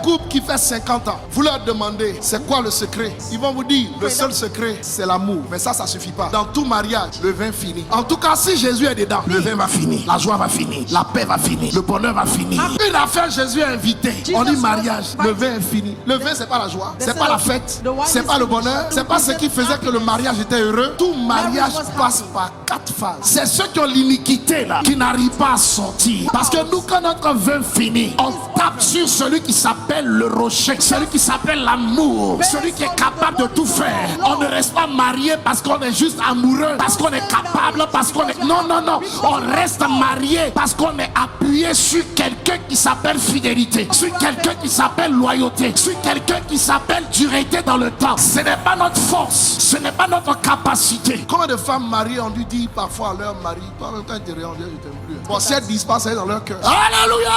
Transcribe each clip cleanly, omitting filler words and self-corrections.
couple qui fait 50 ans, vous leur demandez c'est quoi le secret, ils vont vous dire le seul secret c'est l'amour. Mais ça suffit pas. Dans tout mariage, le vin finit. En tout cas, si Jésus est dedans, le vin va finir, la joie va finir, la paix va finir, le bonheur va finir. Une affaire, Jésus est invité. On dit mariage, le vin est fini. Le vin, c'est pas la joie, c'est pas la fête, c'est pas le bonheur, c'est pas ce qui faisait que le mariage était heureux. Tout mariage passe par 4 phases. C'est ceux qui ont l'iniquité là, qui n'arrivent pas à sortir. Parce que nous, quand notre vin finit, on tape sur celui qui s'appelle le rocher, celui qui s'appelle l'amour, celui qui est capable de tout faire. On ne reste pas marié parce qu'on est juste amoureux, parce qu'on est capable, parce qu'on est... Non, non, non. On reste marié parce qu'on est appuyé sur quelqu'un qui s'appelle fidélité, sur quelqu'un qui s'appelle loyauté, sur quelqu'un qui s'appelle dureté dans le temps. Ce n'est pas notre force, ce n'est pas notre capacité. Combien de femmes mariées ont dû dire parfois à leur mari, pas même temps intérieur, on dit je t'aime plus. Bon, si elles disent pas, c'est dans leur cœur. Alléluia!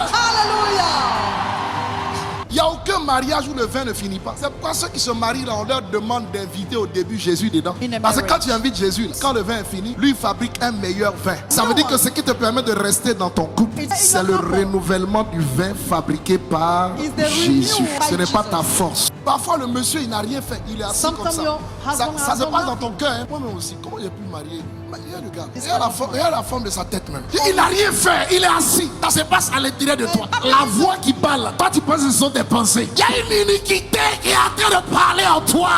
Alléluia! Il n'y a aucun mariage où le vin ne finit pas. C'est pourquoi ceux qui se marient là, on leur demande d'inviter au début Jésus dedans. Parce que quand tu invites Jésus, quand le vin est fini, lui il fabrique un meilleur vin. Ça veut dire que ce qui te permet de rester dans ton couple, c'est le renouvellement du vin fabriqué par Jésus. Ce n'est pas ta force. Parfois le monsieur il n'a rien fait, il est assis comme ça. Ça se passe dans ton cœur. Hein. Moi même aussi, comment j'ai pu marier? Regarde le gars, regarde la forme de sa tête même. Il n'a rien fait, il est assis. Ça se passe à l'intérieur de toi. La voix qui parle, toi tu penses que ce sont tes pensées. Il y a une iniquité qui est en train de parler en toi.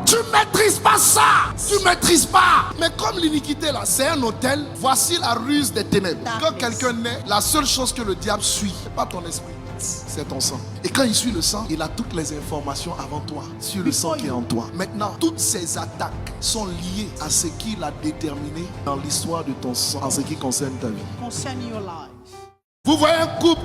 Tu ne maîtrises pas ça. Tu ne maîtrises pas. Mais comme l'iniquité là, c'est un hôtel, voici la ruse des ténèbres. Quand quelqu'un naît, la seule chose que le diable suit, c'est pas ton esprit, c'est ton sang. Et quand il suit le sang, il a toutes les informations avant toi sur le sang qui est en toi. Maintenant, toutes ces attaques sont liées à ce qu'il a déterminé dans l'histoire de ton sang en ce qui concerne ta vie. Vous voyez un couple